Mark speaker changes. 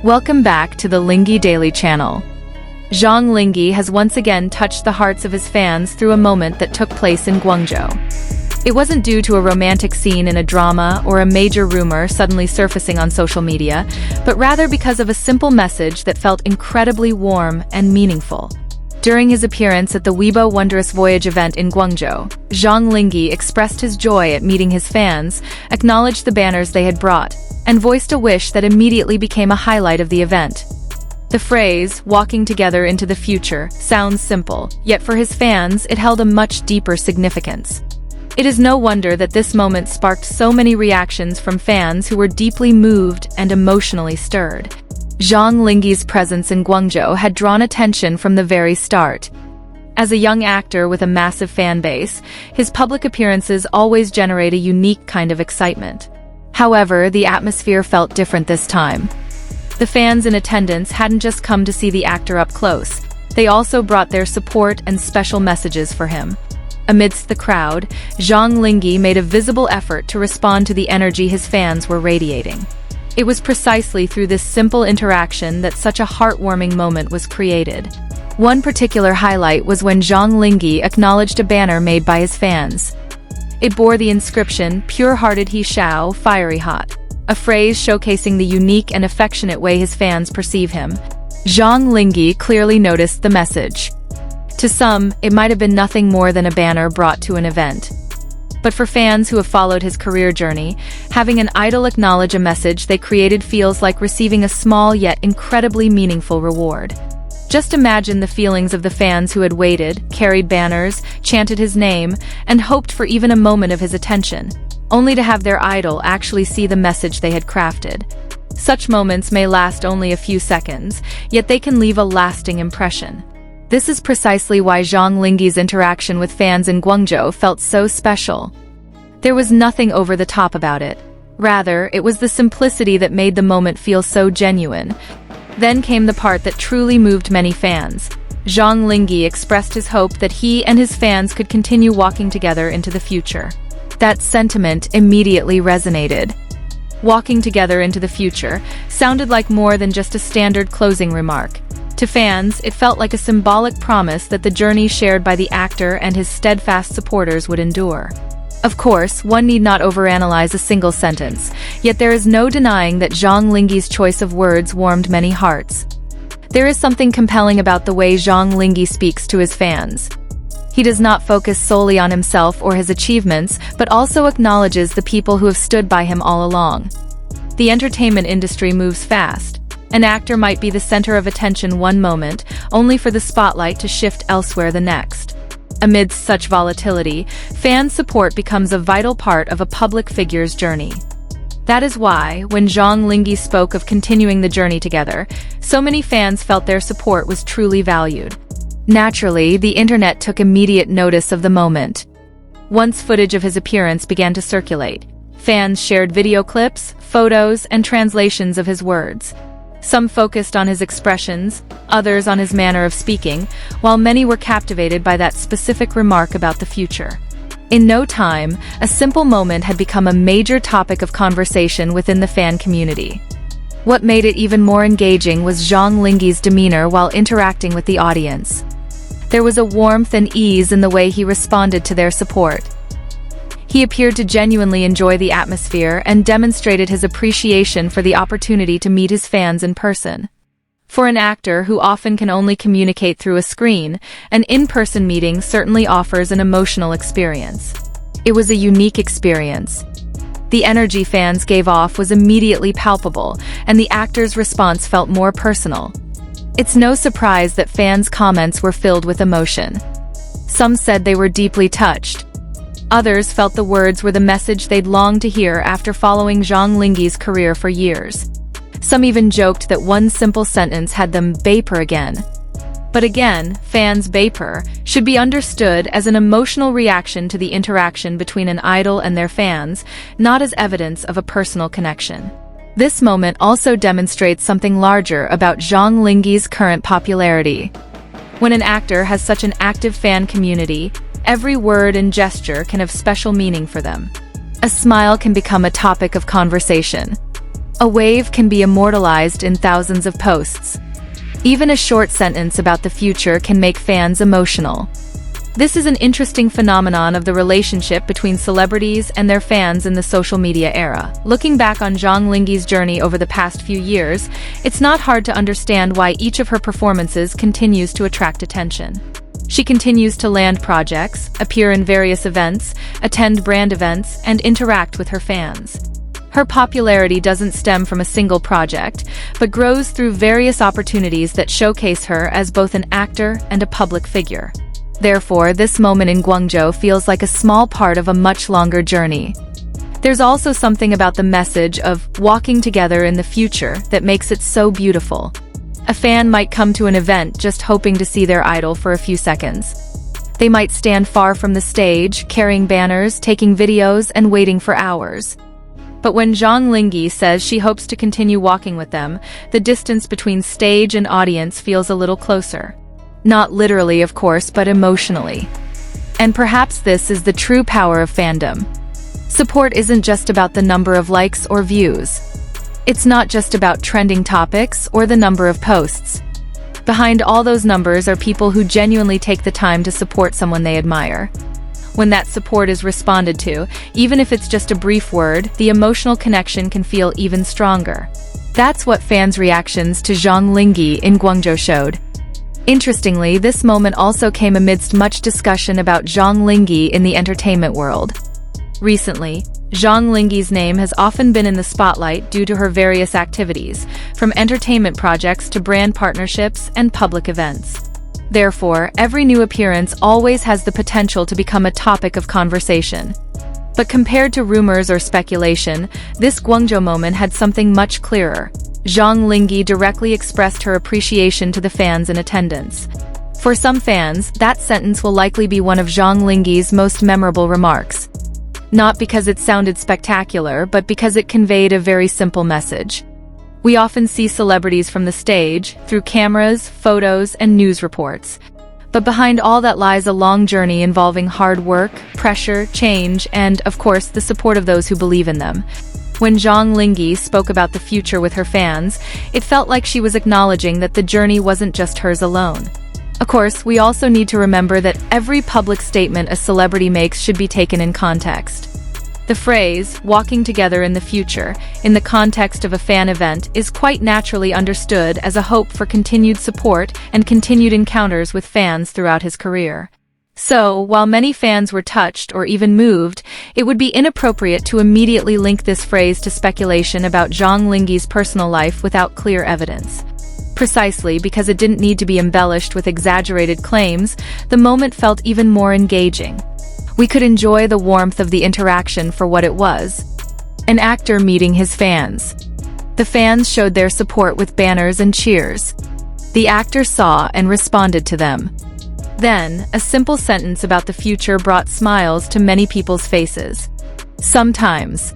Speaker 1: Welcome back to the Linghe Daily channel. Zhang Linghe has once again touched the hearts of his fans through a moment that took place in Guangzhou. It wasn't due to a romantic scene in a drama or a major rumor suddenly surfacing on social media, but rather because of a simple message that felt incredibly warm and meaningful. During his appearance at the Weibo Wondrous Voyage event in Guangzhou, Zhang Linghe expressed his joy at meeting his fans, acknowledged the banners they had brought, and voiced a wish that immediately became a highlight of the event. The phrase, "walking together into the future," sounds simple, yet for his fans it held a much deeper significance. It is no wonder that this moment sparked so many reactions from fans who were deeply moved and emotionally stirred. Zhang Linghe's presence in Guangzhou had drawn attention from the very start. As a young actor with a massive fan base, his public appearances always generate a unique kind of excitement. However, the atmosphere felt different this time. The fans in attendance hadn't just come to see the actor up close, they also brought their support and special messages for him. Amidst the crowd, Zhang Linghe made a visible effort to respond to the energy his fans were radiating. It was precisely through this simple interaction that such a heartwarming moment was created. One particular highlight was when Zhang Linghe acknowledged a banner made by his fans. It bore the inscription, "Pure-hearted He Shao, fiery hot," a phrase showcasing the unique and affectionate way his fans perceive him. Zhang Linghe clearly noticed the message. To some, it might have been nothing more than a banner brought to an event. But for fans who have followed his career journey, having an idol acknowledge a message they created feels like receiving a small yet incredibly meaningful reward. Just imagine the feelings of the fans who had waited, carried banners, chanted his name, and hoped for even a moment of his attention, only to have their idol actually see the message they had crafted. Such moments may last only a few seconds, yet they can leave a lasting impression. This is precisely why Zhang Linghe's interaction with fans in Guangzhou felt so special. There was nothing over the top about it. Rather, it was the simplicity that made the moment feel so genuine. Then came the part that truly moved many fans. Zhang Linghe expressed his hope that he and his fans could continue walking together into the future. That sentiment immediately resonated. Walking together into the future sounded like more than just a standard closing remark. To fans, it felt like a symbolic promise that the journey shared by the actor and his steadfast supporters would endure. Of course, one need not overanalyze a single sentence, yet there is no denying that Zhang Linghe's choice of words warmed many hearts. There is something compelling about the way Zhang Linghe speaks to his fans. He does not focus solely on himself or his achievements, but also acknowledges the people who have stood by him all along. The entertainment industry moves fast. An actor might be the center of attention one moment, only for the spotlight to shift elsewhere the next. Amidst such volatility, fan support becomes a vital part of a public figure's journey. That is why, when Zhang Linghe spoke of continuing the journey together, so many fans felt their support was truly valued. Naturally, the internet took immediate notice of the moment. Once footage of his appearance began to circulate, fans shared video clips, photos, and translations of his words. Some focused on his expressions, others on his manner of speaking, while many were captivated by that specific remark about the future. In no time, a simple moment had become a major topic of conversation within the fan community. What made it even more engaging was Zhang Linghe's demeanor while interacting with the audience. There was a warmth and ease in the way he responded to their support. He appeared to genuinely enjoy the atmosphere and demonstrated his appreciation for the opportunity to meet his fans in person. For an actor who often can only communicate through a screen, an in-person meeting certainly offers an emotional experience. It was a unique experience. The energy fans gave off was immediately palpable, and the actor's response felt more personal. It's no surprise that fans' comments were filled with emotion. Some said they were deeply touched. Others felt the words were the message they'd longed to hear after following Zhang Linghe's career for years. Some even joked that one simple sentence had them Baper again. But again, fans' Baper should be understood as an emotional reaction to the interaction between an idol and their fans, not as evidence of a personal connection. This moment also demonstrates something larger about Zhang Linghe's current popularity. When an actor has such an active fan community, every word and gesture can have special meaning for them. A smile can become a topic of conversation. A wave can be immortalized in thousands of posts. Even a short sentence about the future can make fans emotional. This is an interesting phenomenon of the relationship between celebrities and their fans in the social media era. Looking back on Zhang Linghe's journey over the past few years, it's not hard to understand why each of her performances continues to attract attention. She continues to land projects, appear in various events, attend brand events, and interact with her fans. Her popularity doesn't stem from a single project, but grows through various opportunities that showcase her as both an actor and a public figure. Therefore, this moment in Guangzhou feels like a small part of a much longer journey. There's also something about the message of walking together in the future that makes it so beautiful. A fan might come to an event just hoping to see their idol for a few seconds. They might stand far from the stage, carrying banners, taking videos, and waiting for hours. But when Zhang Linghe says she hopes to continue walking with them, the distance between stage and audience feels a little closer. Not literally, of course, but emotionally. And perhaps this is the true power of fandom. Support isn't just about the number of likes or views. It's not just about trending topics or the number of posts. Behind all those numbers are people who genuinely take the time to support someone they admire. When that support is responded to, even if it's just a brief word, the emotional connection can feel even stronger. That's what fans' reactions to Zhang Linghe in Guangzhou showed. Interestingly, this moment also came amidst much discussion about Zhang Linghe in the entertainment world. Recently, Zhang Linghe's name has often been in the spotlight due to her various activities, from entertainment projects to brand partnerships and public events. Therefore, every new appearance always has the potential to become a topic of conversation. But compared to rumors or speculation, this Guangzhou moment had something much clearer. Zhang Linghe directly expressed her appreciation to the fans in attendance. For some fans, that sentence will likely be one of Zhang Linghe's most memorable remarks. Not because it sounded spectacular, but because it conveyed a very simple message. We often see celebrities from the stage, through cameras, photos, and news reports. But behind all that lies a long journey involving hard work, pressure, change, and, of course, the support of those who believe in them. When Zhang Linghe spoke about the future with her fans, it felt like she was acknowledging that the journey wasn't just hers alone. Of course, we also need to remember that every public statement a celebrity makes should be taken in context. The phrase, walking together in the future, in the context of a fan event, is quite naturally understood as a hope for continued support and continued encounters with fans throughout his career. So, while many fans were touched or even moved, it would be inappropriate to immediately link this phrase to speculation about Zhang Linghe's personal life without clear evidence. Precisely because it didn't need to be embellished with exaggerated claims, the moment felt even more engaging. We could enjoy the warmth of the interaction for what it was. An actor meeting his fans. The fans showed their support with banners and cheers. The actor saw and responded to them. Then, a simple sentence about the future brought smiles to many people's faces. Sometimes,